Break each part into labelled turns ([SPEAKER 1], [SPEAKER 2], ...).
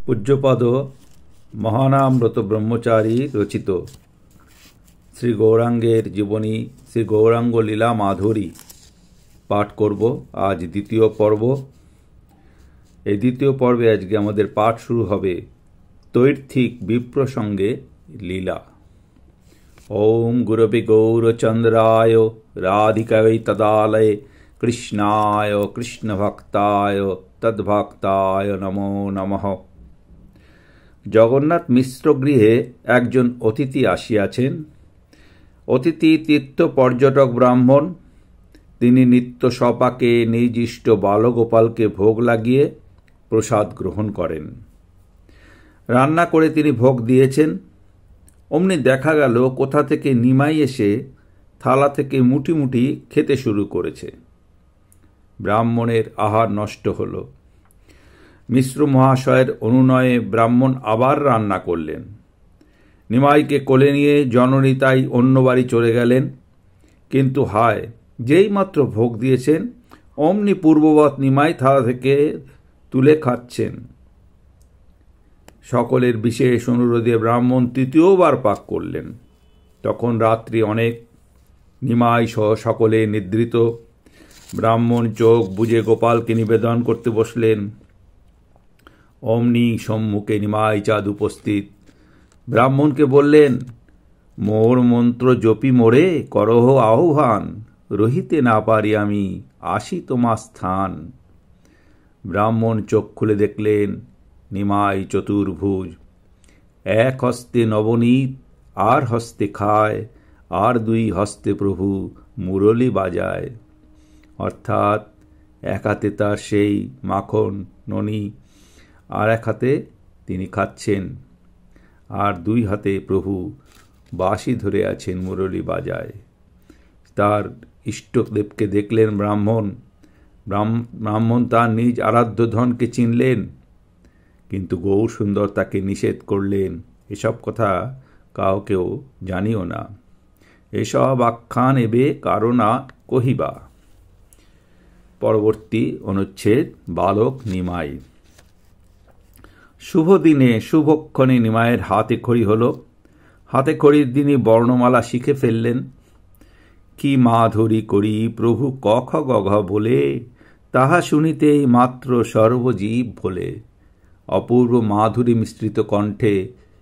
[SPEAKER 1] পূজ্যপদ মহানামব্রত ব্রহ্মচারী রচিত শ্রী গৌরাঙ্গের জীবনী শ্রী গৌরাঙ্গ লীলা মাধুরী পাঠ করব। আজ দ্বিতীয় পর্ব। এই দ্বিতীয় পর্বে আজকে আমাদের পাঠ শুরু হবে তৈর্থিক বিপ্রসঙ্গে লীলা। ওম গুরবে গৌরচন্দ্রায় রাধিকায় তদালয়ে কৃষ্ণায় কৃষ্ণভক্তায় তদ্ভক্তায় নমো নমঃ। জগন্নাথ মিশ্র গৃহে একজন অতিথি আসিয়াছেন। অতিথি তীর্থ পর্যটক ব্রাহ্মণ। তিনি নিত্য সপাকে নিজ ইষ্ট বালগোপালকে ভোগ লাগিয়ে প্রসাদ গ্রহণ করেন। রান্না করে তিনি ভোগ দিয়েছেন। অমনি দেখা গেল কোথা থেকে নিমাই এসে থালা থেকে মুঠি মুঠি খেতে শুরু করেছে। ব্রাহ্মণের আহার নষ্ট হল। মিশ্র মহাশয়ের অনুনয়ে ব্রাহ্মণ আবার রান্না করলেন। নিমাইকে কোলে নিয়ে জননী তাই অন্য বাড়ি চলে গেলেন। কিন্তু হায়, যেই মাত্র ভোগ দিয়েছেন অমনি পূর্ববৎ নিমাই থালা থেকে তুলে খাচ্ছেন। সকলের বিশেষ অনুরোধে ব্রাহ্মণ তৃতীয়বার পাক করলেন। তখন রাত্রি অনেক। নিমাই সহ সকলে নিদ্রিত। ব্রাহ্মণ চোখ বুজে গোপালকে নিবেদন করতে বসলেন। অমনি সম্মুখে নিমাই চাঁদ উপস্থিত। ব্রাহ্মণকে বললেন, মোর মন্ত্র জপি মোরে করহ আহ্বান, রহিতে না পারি আমি আসি তোমার স্থান। ব্রাহ্মণ চোখ খুলে দেখলেন নিমাই চতুর্ভুজ। এক হস্তে নবনীত, আর হস্তে খায়, আর দুই হস্তে প্রভু মুরলী বাজায়। অর্থাৎ এক হাতে তার সেই মাখন ননি, আর এক হাতে তিনি খাচ্ছেন, আর দুই হাতে প্রভু বাঁশি ধরে আছেন, মুরলী বাজায়। তার ইষ্টদেবকে দেখলেন ব্রাহ্মণ। ব্রাহ্মণ তার নিজ আরাধ্য ধনকে চিনলেন, কিন্তু গৌর সুন্দর তাকে নিষেধ করলেন, এসব কথা কাউকেও জানিও না, এসব আখ্যান এবে কারো না কহিবা। পরবর্তী অনুচ্ছেদ বালক নিমাই। শুভ দিনে শুভক্ষণে নিমায়ের হাতে খড়ি হল। হাতে খড়ির দিনই বর্ণমালা শিখে ফেললেন। কি মাধুরী করি প্রভু কখ গঘ বলে, তাহা শুনিতেই মাত্র সর্বজীব ভোলে। অপূর্ব মাধুরী মিশ্রিত কণ্ঠে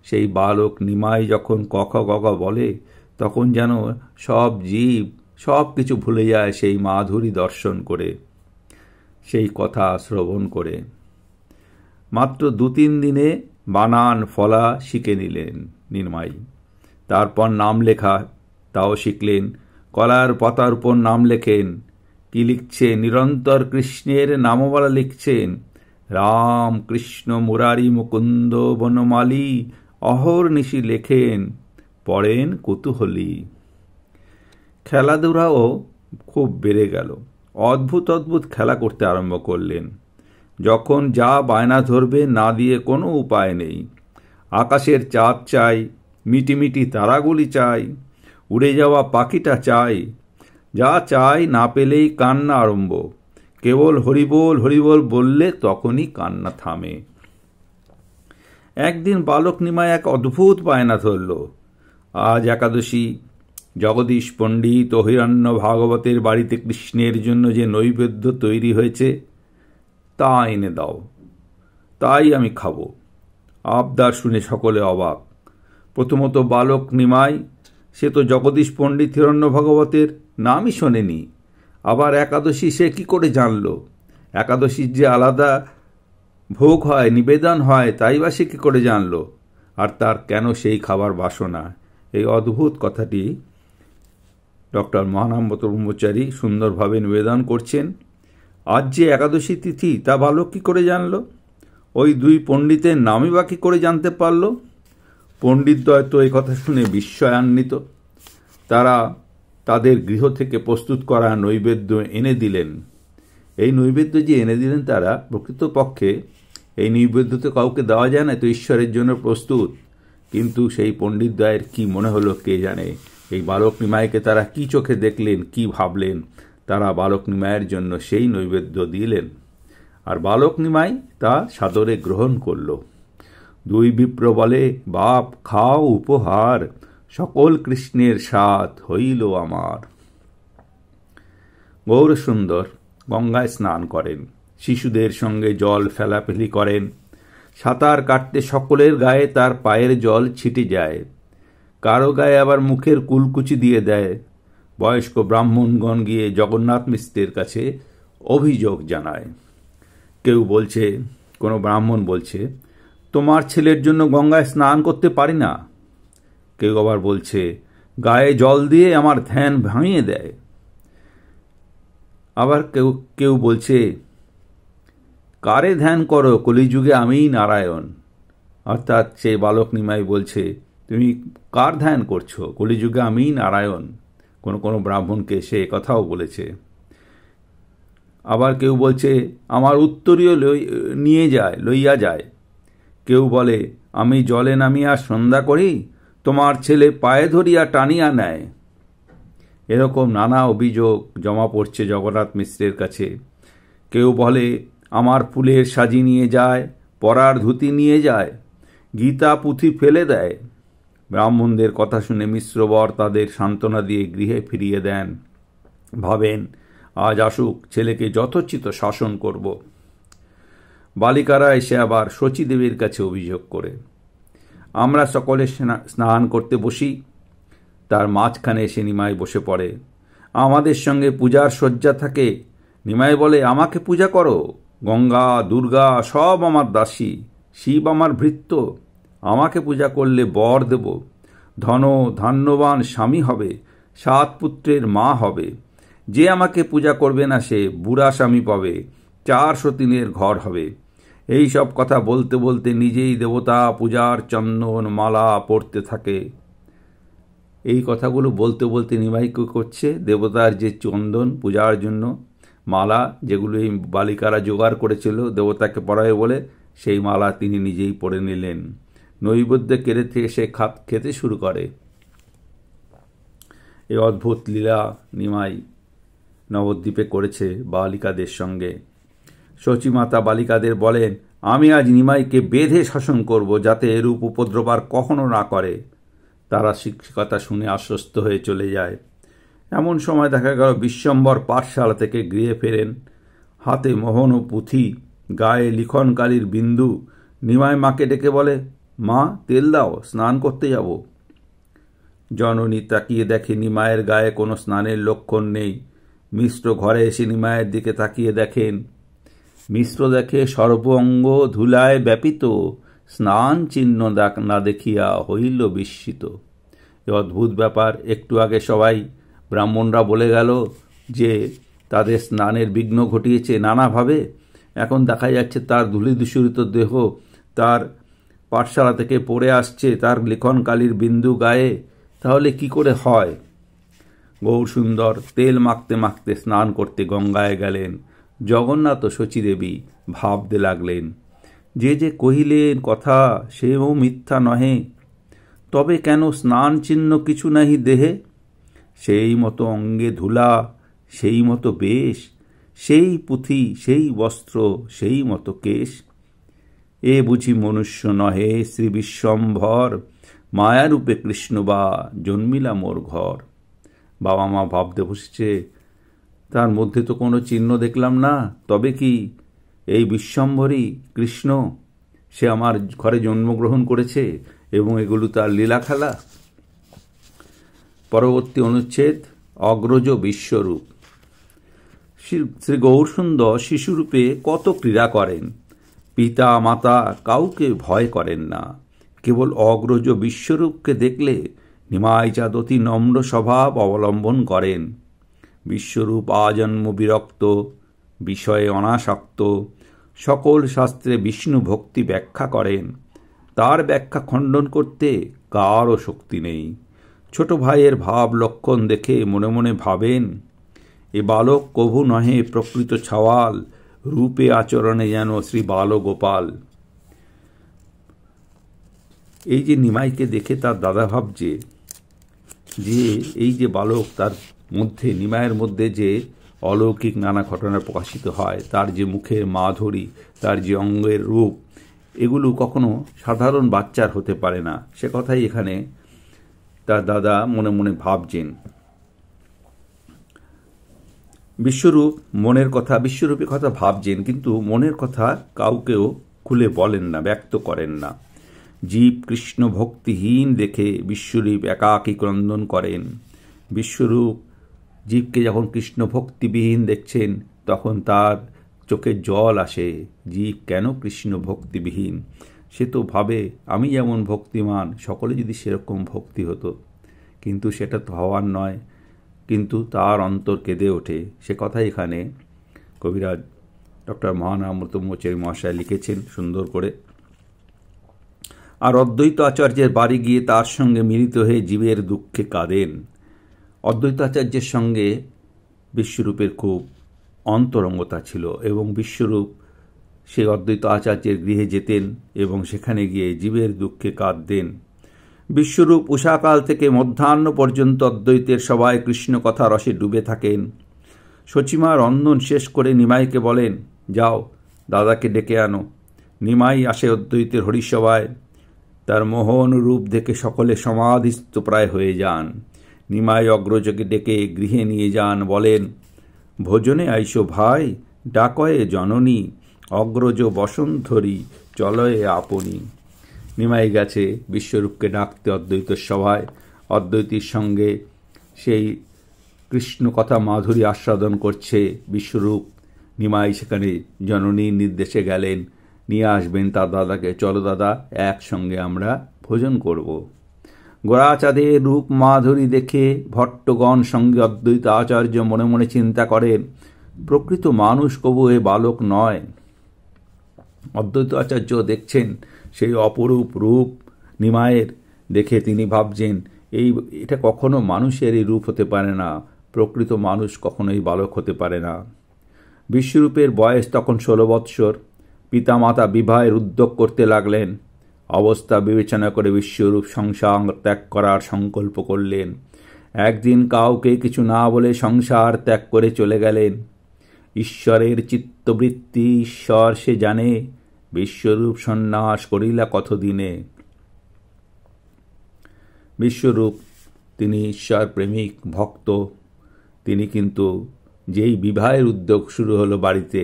[SPEAKER 1] সেই বালক নিমাই যখন কখ গঘ বলে, তখন যেন সব জীব সব কিছু ভুলে যায় সেই মাধুরী দর্শন করে, সেই কথা শ্রবণ করে। মাত্র 2-3 দিনে বানান ফলা শিখে নিলেন নিমাই। তারপর নাম লেখা তাও শিখলেন। কলার পাতার উপর নাম লেখেন। কি লিখছেন? নিরন্তর কৃষ্ণের নামমালা লিখছেন। রাম কৃষ্ণ মুরারি মুকুন্দ বনমালী অহর্নিশি লেখেন, পড়েন কুতূহলী। খেলাধুলাও খুব বেড়ে গেল। অদ্ভুত অদ্ভুত খেলা করতে আরম্ভ করলেন। যখন যা বায়না ধরবে না দিয়ে কোনো উপায় নেই। আকাশের চাঁদ চাই, মিটিমিটি তারাগুলি চাই, উড়ে যাওয়া পাখিটা চাই। যা চাই না পেলেই কান্না আরম্ভ। কেবল হরিবোল হরিবোল বললে তখনই কান্না থামে। একদিন বালক নিমাই এক অদ্ভুত বায়না ধরল। আজ একাদশী, জগদীশ পণ্ডিত ও হিরণ্য ভাগবতের বাড়িতে কৃষ্ণের জন্য যে নৈবেদ্য তৈরি হয়েছে তা এনে দাও, তাই আমি খাব। আবদার শুনে সকলে অবাক। প্রথমত বালক নিমাই, সে তো জগদীশ পণ্ডিত হিরণ্য ভাগবতের নামই শোনেনি। আবার একাদশী সে কি করে জানল? একাদশীর যে আলাদা ভোগ হয়, নিবেদন হয়, তাই বা সে কি করে জানল? আর তার কেন সেই খাবার বাসনা? এই অদ্ভুত কথাটি ডক্টর মহানামব্রত ব্রহ্মচারী সুন্দরভাবে নিবেদন করছেন। আজ যে একাদশী তিথি তা বালক কি করে জানল? ওই 2 পণ্ডিতের নামই বা কি করে জানতে পারল? পণ্ডিতদ্বয় তো এই কথা শুনে বিস্ময়ান্বিত। তারা তাদের গৃহ থেকে প্রস্তুত করা নৈবেদ্য এনে দিলেন। এই নৈবেদ্য যে এনে দিলেন তারা, প্রকৃতপক্ষে এই নৈবেদ্য তো কাউকে দেওয়া যায় না, তো ঈশ্বরের জন্য প্রস্তুত। কিন্তু সেই পণ্ডিতদ্বয়ের কি মনে হলো কে জানে। এই বালক নিমাইকে তারা কি চোখে দেখলেন, কি ভাবলেন, তারা বালক নিমাইয়ের জন্য সেই নৈবেদ্য দিলেন। আর বালক নিমাই তা সাদরে গ্রহণ করল। দুই বিপ্র বলে, বাপ খাও উপহার, সকল কৃষ্ণের সাথ হইল আমার। গৌরসুন্দর গঙ্গায় স্নান করেন, শিশুদের সঙ্গে জল ফেলাফেলি করেন। সাঁতার কাটতে সকলের গায়ে তার পায়ের জল ছিটে যায়, কারো গায়ে আবার মুখের কুলকুচি দিয়ে দেয়। বয়স্ক ব্রাহ্মণগণ গিয়ে জগন্নাথ মিশ্রের কাছে অভিযোগ জানায়। কেউ বলছে, কোনো ব্রাহ্মণ বলছে, তোমার ছেলের জন্য গঙ্গায় স্নান করতে পারি না। কেউ আবার বলছে, গায়ে জল দিয়ে আমার ধ্যান ভাঙিয়ে দেয়। আবার কেউ কেউ বলছে, কারে ধ্যান করো, কলিযুগে আমিই নারায়ণ। অর্থাৎ সেই বালক নিমাই বলছে, তুমি কার ধ্যান করছো, কলিযুগে আমিই নারায়ণ। কোনো কোনো ব্রাহ্মণকে সে কথাও বলেছে। আবার কেউ বলছে, আমার উত্তরীয় লইয়া যায়। কেউ বলে, আমি জলে নামিয়া সন্ধ্যা করি, তোমার ছেলে পায়ে ধরিয়া টানিয়া নেয়। এরকম নানা অভিযোগ জমা পড়ছে জগন্নাথ মিশ্রের কাছে। কেউ বলে, আমার ফুলের সাজি নিয়ে যায়, পরার ধুতি নিয়ে যায়, গীতা পুঁথি ফেলে দেয়। ব্রাহ্মণদের কথা শুনে মিশ্রবর তাদের সান্ত্বনা দিয়ে গৃহে ফিরিয়ে দেন। ভাবেন, আজ আসুক, ছেলেকে যথোচিত শাসন করব। বালিকারা এসে আবার শচীদেবীর কাছে অভিযোগ করে। আমরা সকলে স্নান করতে বসি, তার মাঝখানে এসে নিমাই বসে পড়ে। আমাদের সঙ্গে পূজার শয্যা থাকে। নিমাই বলে, আমাকে পূজা করো, গঙ্গা দুর্গা সব আমার দাসী, শিব আমার ভৃত্য। আমাকে পূজা করলে বর দেব, ধান্যবান স্বামী হবে, 7 পুত্রের মা হবে। যে আমাকে পূজা করবে না সে বুড়া স্বামী পাবে, 4 সতীনের ঘর হবে। এই সব কথা বলতে বলতে নিজেই দেবতা পূজার চন্দন মালা পড়তে থাকে। এই কথাগুলো বলতে বলতে নিমাই কি করছে, দেবতার যে চন্দন পূজার জন্য মালা, যেগুলো এই বালিকারা জোগাড় করেছিল দেবতাকে পরাবে বলে, সেই মালা তিনি নিজেই পরে নিলেন। নৈবেদ্য কেড়ে থেকে সে খেতে শুরু করে। এই অদ্ভুত লীলা নিমাই নবদ্বীপে করেছে বালিকাদের সঙ্গে। শচীমাতা বালিকাদের বলেন, আমি আজ নিমাইকে বেঁধে শাসন করব, যাতে এরূপ উপদ্রব আর কখনো না করে। তারা শিক্ষিকতা শুনে আশ্বস্ত হয়ে চলে যায়। এমন সময় দেখা গেল বিশ্বম্বর পাঠশালা থেকে গৃহে ফেরেন, হাতে মোহন ও পুঁথি, গায়ে লিখনকালির বিন্দু। নিমাই মাকে ডেকে বলে, মা তেল দাও, স্নান করতে যাব। জননী তাকিয়ে দেখে নিমায়ের গায়ে কোনো স্নানের লক্ষণ নেই। মিশ্র ঘরে এসে নিমায়ের দিকে তাকিয়ে দেখেন। মিশ্র দেখে সর্বাঙ্গ ধুলায় ব্যাপিত, স্নান চিহ্ন না দেখিয়া হইল বিস্মিত। এ অদ্ভুত ব্যাপার। একটু আগে সবাই ব্রাহ্মণরা বলে গেল যে তাদের স্নানের বিঘ্ন ঘটিয়েছে নানাভাবে। এখন দেখা যাচ্ছে তার ধূলি দূষিত দেহ তার পাঠশালা থেকে পড়ে আসছে, তার লিখনকালির বিন্দু গায়ে। তাহলে কি করে হয়? গৌরসুন্দর তেল মাখতে মাখতে স্নান করতে গঙ্গায় গেলেন। জগন্নাথ ও শচীদেবী ভাবতে লাগলেন, যে যে কহিলেন কথা সেও মিথ্যা নহে, তবে কেন স্নান চিহ্ন কিছু নাহি দেহে? সেই মতো অঙ্গে ধুলা, সেই মতো বেশ, সেই পুঁথি, সেই বস্ত্র, সেই মতো কেশ। এ বুঝি মনুষ্য নহে শ্রী বিশ্বম্ভর, মায়ারূপে কৃষ্ণ বা জন্মিলা মোর ঘর। বাবা মা ভাবতে বসেছে, তার মধ্যে তো কোনো চিহ্ন দেখলাম না, তবে কি এই বিশ্বম্ভরই কৃষ্ণ? সে আমার ঘরে জন্মগ্রহণ করেছে এবং এগুলো তার লীলা খেলা। পরবর্তী অনুচ্ছেদ, অগ্রজ বিশ্বরূপ। শ্রী গৌরসুন্দর শিশুরূপে কত ক্রীড়া করেন। পিতা মাতা কাউকে ভয় করেন না। কেবল অগ্রজ বিশ্বরূপকে দেখলে নিমাইচাঁদ অতি নম্র স্বভাব অবলম্বন করেন। বিশ্বরূপ আজন্ম বিরক্ত, বিষয়ে অনাসক্ত, সকল শাস্ত্রে বিষ্ণু ভক্তি ব্যাখ্যা করেন। তার ব্যাখ্যা খণ্ডন করতে কারও শক্তি নেই। ছোট ভাইয়ের ভাব লক্ষণ দেখে মনে মনে ভাবেন, এ বালক কভু নহে প্রকৃত ছাওয়াল, রূপে আচরণে যেন শ্রী বালগোপাল। এই যে নিমাইকে দেখে তার দাদা ভাবছে যে এই যে বালক, তার মধ্যে নিমাইয়ের মধ্যে যে অলৌকিক নানা ঘটনা প্রকাশিত হয়, তার যে মুখের মাধুরী, তার যে অঙ্গের রূপ, এগুলো কখনো সাধারণ বাচ্চার হতে পারে না, সে কথাই এখানে তার দাদা মনে মনে ভাবছেন। বিশ্বরূপ বিশ্বরূপের কথা ভাবছেন, কিন্তু মনের কথা কাউকেও খুলে বলেন না, ব্যক্ত করেন না। জীব কৃষ্ণ ভক্তিহীন দেখে বিশ্বরূপ একাকী ক্রন্দন করেন। বিশ্বরূপ জীবকে যখন কৃষ্ণ ভক্তিবিহীন দেখছেন তখন তার চোখে জল আসে। জীব কেন কৃষ্ণ ভক্তিবিহীন? সে তো ভাবে আমি যেমন ভক্তিমান সকলে যদি সেরকম ভক্তি হতো, কিন্তু সেটা তো হওয়ার নয়। কিন্তু তার অন্তর কেঁদে ওঠে। সে কথাই এখানে কবিরাজ ডক্টর মহানামৃতমোচারী মহাশয় লিখেছেন সুন্দর করে। আর অদ্বৈত আচার্যের বাড়ি গিয়ে তার সঙ্গে মিলিত হয়ে জীবের দুঃখে কাঁদেন। অদ্বৈত আচার্যের সঙ্গে বিশ্বরূপের খুব অন্তরঙ্গতা ছিল এবং বিশ্বরূপ সেই অদ্বৈত আচার্যের গৃহে যেতেন এবং সেখানে গিয়ে জীবের দুঃখে কাঁদতেন। বিশ্বরূপ উষাকাল থেকে মধ্যাহ্ন পর্যন্ত অদ্বৈতের সবাই কৃষ্ণ কথা রসে ডুবে থাকেন। সচিমা রন্ধন শেষ করে নিমাইকে বলেন, যাও দাদাকে ডেকে আনো। নিমাই আসে অদ্বৈতের হরিসভায়। তার মোহন রূপ দেখে সকলে সমাধিস্থ প্রায় হয়ে যান। নিমাই অগ্রজকে ডেকে গৃহে নিয়ে যান, বলেন, ভোজনে আইসো ভাই, ডাকয়ে জননী, অগ্রজ বসন্তরী, চলয়ে আপনি। নিমাই গেছে বিশ্বরূপকে ডাকতে অদ্বৈত সভায়। অদ্বৈতীর সঙ্গে সেই কৃষ্ণ কথা মাধুরী আস্বাদন করছে বিশ্বরূপ। নিমাই সেখানে জননীর নির্দেশে গেলেন, নিয়ে আসবেন তার দাদাকে। চলো দাদা, একসঙ্গে আমরা ভোজন করব। গোরাচাঁদের রূপ মাধুরী দেখে ভট্টগণ সঙ্গে অদ্বৈত আচার্য মনে মনে চিন্তা করেন, প্রকৃত মানুষ কবু এ বালক নয়। অদ্বৈত আচার্য দেখছেন সেই অপরূপ রূপ নিমায়ের, দেখে তিনি ভাবছেন এটা কখনো মানুষের এই রূপ হতে পারে না, প্রকৃত মানুষ কখনোই বালক হতে পারে না। বিশ্বরূপের বয়স তখন 16 বৎসর। পিতামাতা বিবাহের উদ্যোগ করতে লাগলেন। অবস্থা বিবেচনা করে বিশ্বরূপ সংসার ত্যাগ করার সংকল্প করলেন। একদিন কাউকে কিছু না বলে সংসার ত্যাগ করে চলে গেলেন। ঈশ্বরের চিত্তবৃত্তি ঈশ্বর সে জানে, বিশ্বরূপ সন্ন্যাস করিলা কতদিনে। বিশ্বরূপ তিনি ঈশ্বর প্রেমিক ভক্ত। তিনি কিন্তু যেই বিবাহের উদ্যোগ শুরু হলো বাড়িতে,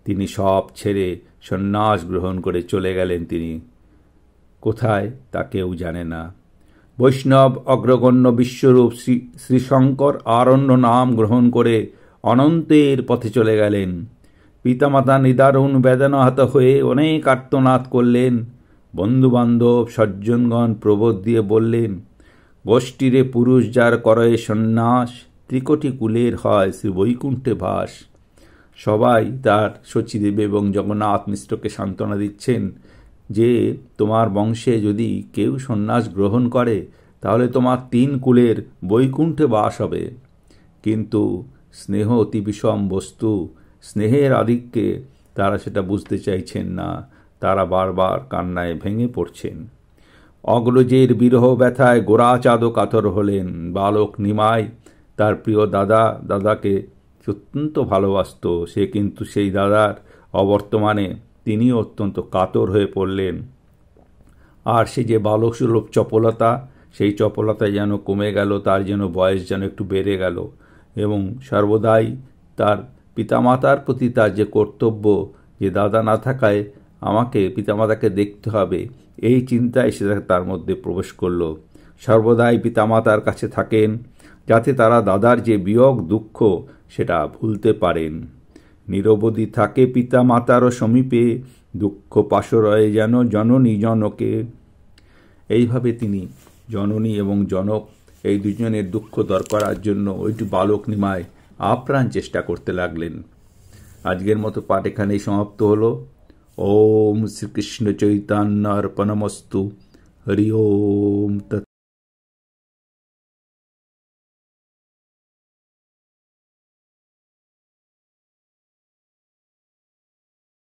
[SPEAKER 1] তিনি সব ছেড়ে সন্ন্যাস গ্রহণ করে চলে গেলেন। তিনি কোথায় তা কেউ জানে না। বৈষ্ণব অগ্রগণ্য বিশ্বরূপ শ্রীশঙ্কর আরণ্য নাম গ্রহণ করে অনন্তের পথে চলে গেলেন। পিতামাতা নিদারুণ বেদনাহত হয়ে অনেক আর্তনাদ করলেন। বন্ধুবান্ধব সজ্জনগণ প্রবোধ দিয়ে বললেন, গোষ্ঠীরে পুরুষ যার করয়ে সন্ন্যাস, ত্রিকোটি কুলের হয় শ্রী বৈকুণ্ঠে বাস। সবাই তার শচীদেব এবং জগন্নাথ মিশ্রকে সান্ত্বনা দিচ্ছেন যে তোমার বংশে যদি কেউ সন্ন্যাস গ্রহণ করে তাহলে তোমার 3 কুলের বৈকুণ্ঠে বাস হবে। কিন্তু স্নেহ অতি বিষম বস্তু, স্নেহের আধিক্যে তারা সেটা বুঝতে চাইছেন না। তারা বারবার কান্নায় ভেঙে পড়ছেন। অগ্রজের বিরহ ব্যথায় গোরাচাঁদও কাতর হলেন। বালক নিমাই তার প্রিয় দাদাকে অত্যন্ত ভালোবাসত। সে কিন্তু সেই দাদার অবর্তমানে তিনিও অত্যন্ত কাতর হয়ে পড়লেন। আর সে যে বালক সুলভ চপলতা, সেই চপলতা যেন কমে গেল, তার যেন বয়স যেন একটু বেড়ে গেল। এবং সর্বদাই তার পিতামাতার প্রতি তার যে কর্তব্য, যে দাদা না থাকায় আমাকে পিতামাতাকে দেখতে হবে, এই চিন্তায় সে তার মধ্যে প্রবেশ করল। সর্বদাই পিতামাতার কাছে থাকেন যাতে তারা দাদার যে বিয়োগ দুঃখ সেটা ভুলতে পারেন। নিরবধি থাকে পিতা মাতারও সমীপে, দুঃখ পাশরয়ে যেন জননী জনকে। এইভাবে তিনি জননী এবং জনক এই দুজনের দুঃখ দূর করার জন্য ওইটি বালক নিমাই আপ্রাণ চেষ্টা করতে লাগলেন। আজকের মতো পাঠ এখানেই সমাপ্ত হলো। ওম শ্রীকৃষ্ণ চৈতন্য অর্পণমস্তু। হরি ওম।